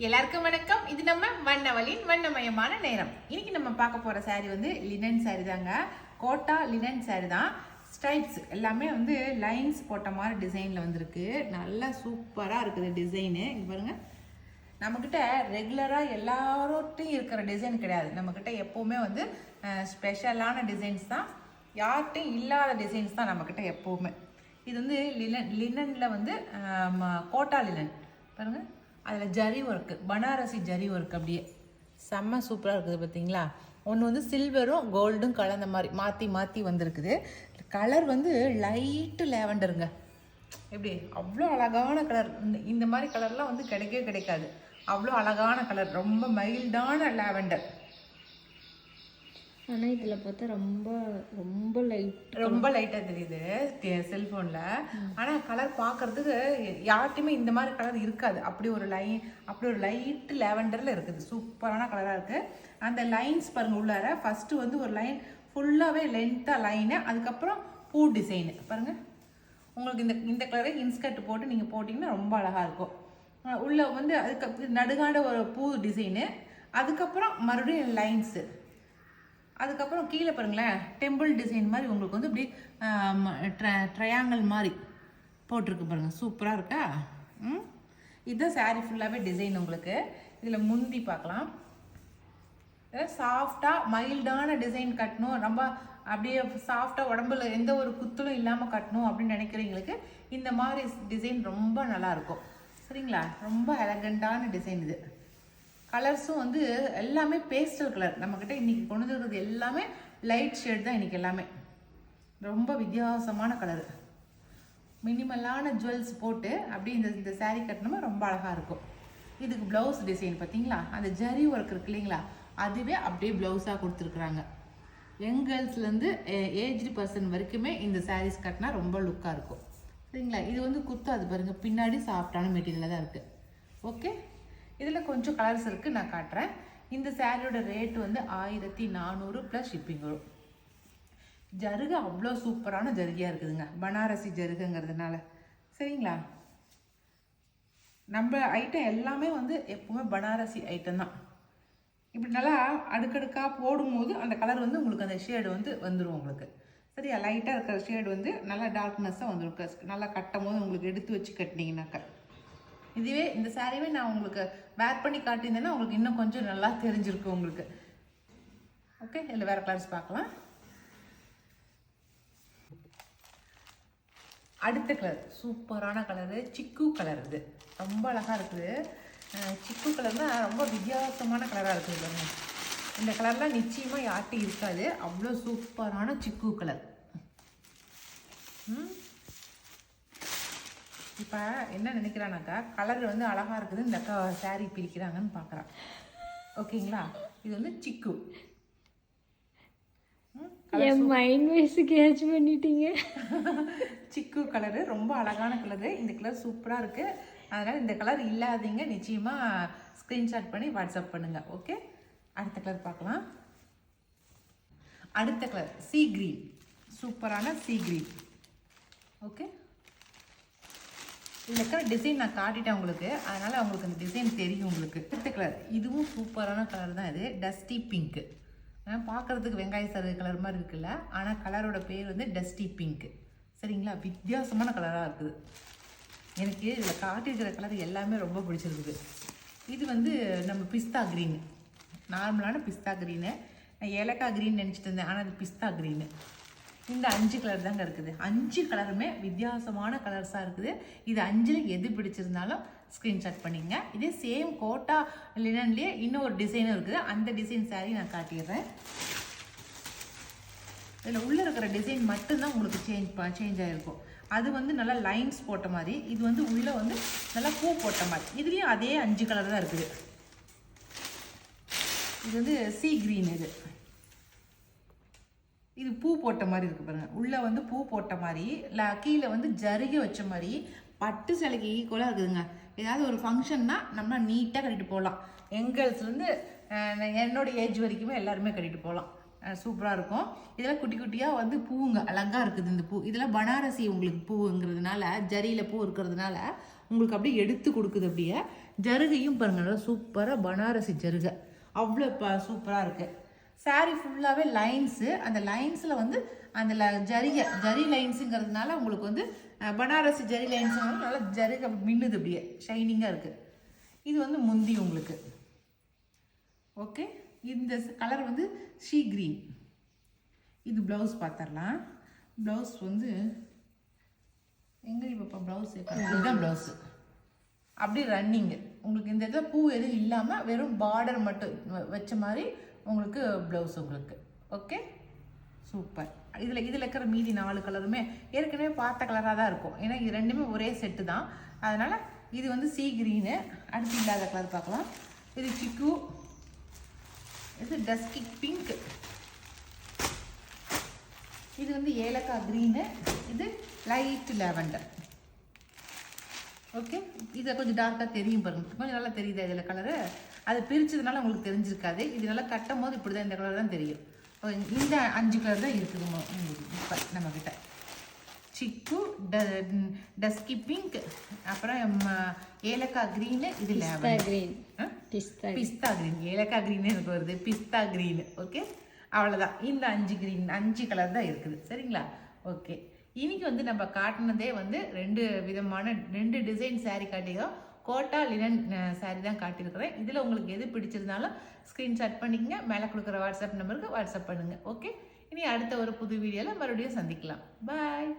எல்லாருக்கும் வணக்கம். இது நம்ம வண்ணவழியின் வண்ணமயமான நேரம். இன்னைக்கு நம்ம பார்க்க போற சாரி வந்து லினன் சாரி தாங்க. கோட்டா லினன் சாரி தான். ஸ்ட்ரைப்ஸ் எல்லாமே வந்து லைன்ஸ் போட்ட மாதிரி டிசைன்ல வந்திருக்கு. நல்லா சூப்பரா இருக்குது டிசைனு. இங்க பாருங்க, நம்மக்கிட்ட ரெகுலராக எல்லாரோட்டையும் இருக்கிற டிசைன் கிடையாது. நம்மக்கிட்ட எப்போவுமே வந்து ஸ்பெஷலான டிசைன்ஸ் தான், யார்கிட்டையும் இல்லாத டிசைன்ஸ் தான் நம்மக்கிட்ட எப்போவுமே. இது வந்து லினனில் வந்து கோட்டா லினன் பாருங்கள், அதில் ஜரி ஒர்க்கு, பனாரசி ஜரி ஒர்க் அப்படியே செம்ம சூப்பராக இருக்குது பார்த்தீங்களா. ஒன்று வந்து சில்வரும் கோல்டும் கலந்த மாதிரி மாற்றி மாற்றி வந்திருக்குது. கலர் வந்து லைட்டு லேவண்டருங்க. எப்படி அவ்வளோ அழகான கலர். இந்த மாதிரி கலர்லாம் வந்து கிடைக்கவே கிடைக்காது. அவ்வளோ அழகான கலர், ரொம்ப மைல்டான லேவண்டர். ஆனால் இதில் பார்த்தா ரொம்ப ரொம்ப லைட்டாக தெரியுது செல்ஃபோனில். ஆனால் கலர் பார்க்குறதுக்கு யார்ட்டையுமே இந்த மாதிரி கலர் இருக்காது. அப்படி ஒரு லைட்டு லேவண்டரில் இருக்குது. சூப்பரான கலராக இருக்குது. அந்த லைன்ஸ் பாருங்கள், உள்ளார ஃபஸ்ட்டு வந்து ஒரு லைன் ஃபுல்லாகவே லென்த்தாக லைனு, அதுக்கப்புறம் பூ டிசைனு பாருங்கள். உங்களுக்கு இந்த கலரை இன்ஸ்கர்ட் போட்டு நீங்கள் போட்டிங்கன்னா ரொம்ப அழகாக இருக்கும். உள்ளே வந்து அதுக்கு நடுகாட ஒரு பூ டிசைனு, அதுக்கப்புறம் மறுபடியும் லைன்ஸு, அதுக்கப்புறம் கீழே பாருங்களேன் டெம்பிள் டிசைன் மாதிரி உங்களுக்கு வந்து இப்படி ட்ரையாங்கிள் மாதிரி போட்டிருக்கு பாருங்கள். சூப்பராக இருக்கா? இதுதான் சாரீ ஃபுல்லாகவே டிசைன். உங்களுக்கு இதில் முந்தி பார்க்கலாம். சாஃப்டாக மைல்டான டிசைன் கட்டணும், ரொம்ப அப்படியே சாஃப்டாக உடம்புல எந்த ஒரு குத்தலும் இல்லாமல் கட்டணும் அப்படின்னு நினைக்கிறவங்களுக்கு இந்த மாதிரி டிசைன் ரொம்ப நல்லாயிருக்கும். சரிங்களா? ரொம்ப எலகண்டான டிசைன் இது. கலர்ஸும் வந்து எல்லாமே பேஸ்டல் கலர். நம்மக்கிட்ட இன்றைக்கி கொண்டு வந்துருக்கிறது எல்லாமே லைட் ஷேட் தான். இன்றைக்கி எல்லாமே ரொம்ப வித்தியாசமான கலரு. மினிமலான ஜுவல்ஸ் போட்டு அப்படியே இந்த சாரீ கட்டினோமா ரொம்ப அழகாக இருக்கும். இதுக்கு ப்ளவுஸ் டிசைன் பார்த்தீங்களா, அந்த ஜரி ஒர்க் இருக்கு இல்லைங்களா, அதுவே அப்படியே ப்ளவுஸாக கொடுத்துருக்குறாங்க. யங் கேர்ள்ஸ்லேருந்து ஏஜ்டு பர்சன் வரைக்குமே இந்த சாரீஸ் கட்டினா ரொம்ப லுக்காக இருக்கும். சரிங்களா? இது வந்து குத்தாது பாருங்கள், பின்னாடி சாஃப்டான மெட்டீரியலாக தான் இருக்குது. ஓகே, இதில் கொஞ்சம் கலர்ஸ் இருக்குது, நான் காட்டுறேன். இந்த சாரியோட ரேட்டு வந்து 1400 ப்ளஸ் ஷிப்பிங் வரும். ஜருகை அவ்வளோ சூப்பரான ஜருகையாக இருக்குதுங்க, பனாரசி ஜருகைங்கிறதுனால. சரிங்களா? நம்ம ஐட்டம் எல்லாமே வந்து எப்பவுமே பனாரசி ஐட்டம் தான். இப்படி நல்லா அடுக்கடுக்காக போடும்போது அந்த கலர் வந்து உங்களுக்கு அந்த ஷேடு வந்து வந்துடும் உங்களுக்கு. சரியா? லைட்டாக இருக்கிற ஷேடு வந்து நல்லா டார்க்னஸ்ஸாக வந்துடும். நல்லா கட்டும் போது உங்களுக்கு எடுத்து வச்சு கட்டினீங்கன்னாக்கா. இதுவே இந்த சாரீவே நான் உங்களுக்கு வேர் பண்ணி காட்டியிருந்தேன்னா உங்களுக்கு இன்னும் கொஞ்சம் நல்லா தெரிஞ்சிருக்கும் உங்களுக்கு. ஓகே, இதில் வேறு கலர்ஸ் பார்க்கலாம். அடுத்த கலர் சூப்பரான கலரு, சிக்கு கலர். இது ரொம்ப அழகாக இருக்குது. சிக்கு கலர்னால் ரொம்ப வித்தியாசமான கலராக இருக்குது பாருங்க. இந்த கலர்லாம் நிச்சயமாக யார்ட்டும் இருக்காது. அவ்வளோ சூப்பரான சிக்கு கலர். இப்போ என்ன நினைக்கிறானாக்கா, கலர் வந்து அழகாக இருக்குது, இந்த அக்கா சாரீ பிரிக்கிறாங்கன்னு பார்க்குறான். ஓகேங்களா? இது வந்து சிக்கு. என் மைண்ட் வைஸ் கேட்ச் பண்ணிட்டீங்க. சிக்கு கலரு ரொம்ப அழகான கலரு. இந்த கலர் சூப்பராக இருக்குது. அதனால் இந்த கலர் இல்லாதீங்க நிச்சயமாக ஸ்க்ரீன்ஷாட் பண்ணி வாட்ஸ்அப் பண்ணுங்கள். ஓகே, அடுத்த கலர் பார்க்கலாம். அடுத்த கலர் சீ க்ரீன், சூப்பரான சீ க்ரீன். ஓகே, இதில் இருக்கிற டிசைன் நான் காட்டிட்டேன் உங்களுக்கு, அதனால் உங்களுக்கு அந்த டிசைன் தெரியும் உங்களுக்கு. அடுத்த கலர் இதுவும் சூப்பரான கலர் தான். இது டஸ்டி பிங்க்கு. பார்க்குறதுக்கு வெங்காய சருகு கலர் மாதிரி இருக்குல்ல, ஆனால் கலரோட பேர் வந்து டஸ்டி பிங்க்கு. சரிங்களா? வித்தியாசமான கலராக இருக்குது. எனக்கு இதில் காட்டியிருக்கிற கலர் எல்லாமே ரொம்ப பிடிச்சிருக்குது. இது வந்து நம்ம பிஸ்தா க்ரீனு, நார்மலான பிஸ்தா க்ரீனு. நான் ஏலக்காய் க்ரீன் நினச்சிட்டு இருந்தேன், ஆனால் அது பிஸ்தா க்ரீனு. இந்த 5 கலர் தாங்க இருக்குது. 5 கலருமே வித்தியாசமான கலர்ஸாக இருக்குது. இது 5ல் எது பிடிச்சிருந்தாலும் ஸ்க்ரீன்ஷாட் பண்ணிங்க. இதே சேம் கோட்டா லினன்லேயே இன்னொரு டிசைனும் இருக்குது. அந்த டிசைன் சாரீ நான் காட்டிடுறேன். இதில் உள்ளே இருக்கிற டிசைன் மட்டும்தான் உங்களுக்கு சேஞ்ச் ஆகிருக்கும். அது வந்து நல்லா லைன்ஸ் போட்ட மாதிரி, இது வந்து உள்ளே வந்து நல்லா பூ போட்ட மாதிரி. இதுலேயும் அதே 5 கலர் தான் இருக்குது. இது வந்து சீ க்ரீன். இது பூ போட்ட மாதிரி இருக்குது பாருங்கள். உள்ளே வந்து பூ போட்ட மாதிரி, கீழே வந்து ஜருகை வச்ச மாதிரி, பட்டு சேலைக்கு ஈக்குவலாக இருக்குதுங்க. ஏதாவது ஒரு ஃபங்க்ஷன்னா நம்ம நீட்டாக கட்டிட்டு போகலாம். எங்கள்ஸ்லேருந்து என்னோட ஏஜ் வரைக்குமே எல்லாருமே கட்டிட்டு போகலாம். சூப்பராக இருக்கும். இதெல்லாம் குட்டி குட்டியாக வந்து பூவுங்க, அழகாக இருக்குது இந்த பூ. இதெல்லாம் பனாரசி உங்களுக்கு பூங்கிறதுனால, ஜரியில் பூ இருக்கிறதுனால உங்களுக்கு அப்படியே எடுத்து கொடுக்குது. அப்படியே ஜருகையும் பாருங்க, நல்லா சூப்பராக பனாரசி ஜருகை, அவ்வளோ சூப்பராக இருக்குது. சாரீ ஃபுல்லாகவே லைன்ஸு, அந்த லைன்ஸில் வந்து அந்த ஜரி லைன்ஸுங்கிறதுனால உங்களுக்கு வந்து பனாரசி ஜரி லைன்ஸுங்கிறது நல்லா ஜருகை மின்னுது, அப்படியே ஷைனிங்காக இருக்குது. இது வந்து முந்தி உங்களுக்கு. ஓகே, இந்த கலர் வந்து ஷீ க்ரீன். இது ப்ளவுஸ் பார்த்துடலாம். ப்ளவுஸ் வந்து எங்கே இப்போ ப்ளவுஸ் இதுதான் ப்ளவுஸு. அப்படி ரன்னிங்கு உங்களுக்கு இந்த இடத்துல பூ எதுவும் இல்லாமல் வெறும் பார்டர் மட்டும் வச்ச மாதிரி உங்களுக்கு ப்ளவுஸ் உங்களுக்கு. Okay, super. இதில் இருக்கிற மீதி 4 கலருமே ஏற்கனவே பார்த்த கலராக தான் இருக்கும். ஏன்னா இது ரெண்டுமே ஒரே செட்டு தான். அதனால் இது வந்து சீ க்ரீனு. அடுத்து இல்லாத கலர் பார்க்கலாம். இது சிக்கு, இது டஸ்கி பிங்க், இது வந்து ஏலக்காய் க்ரீனு, இது லைட் லாவெண்டர். ஓகே, இதை கொஞ்சம் டார்க்காக தெரியும் பாருங்க, கொஞ்சம் நல்லா தெரியுது இதில் கலரு. அது பிரித்ததுனால உங்களுக்கு தெரிஞ்சிருக்காது. இது நல்லா கட்டும் போது இப்படி தான் இந்த கலர் தான் தெரியும். இந்த 5 கலர் தான் இருக்குது உங்களுக்கு இப்போ நம்மக்கிட்ட. சிக்கு, டஸ்கி பிங்க், அப்புறம் ஏலக்காய் க்ரீனு, இது லாவெண்டர், பிஸ்தா க்ரீன். ஏலக்காய் க்ரீனே எனக்கு வருது, பிஸ்தா க்ரீனு. ஓகே, அவ்வளோதான். இந்த 5 கலர் தான் இருக்குது. சரிங்களா? ஓகே, இன்னைக்கு வந்து நம்ம காட்டினதே வந்து 2 டிசைன் சாரீ காட்டிக்கிறோம். கோட்டா லினன் சாரீ தான் காட்டியிருக்கிறேன். இதில் உங்களுக்கு எது பிடிச்சிருந்தாலும் ஸ்க்ரீன்ஷாட் பண்ணிக்கங்க. மேலே கொடுக்குற வாட்ஸ்அப் நம்பருக்கு வாட்ஸ்அப் பண்ணுங்கள். ஓகே, இனி அடுத்த ஒரு புது வீடியோவில் மறுபடியும் சந்திக்கலாம். பாய்.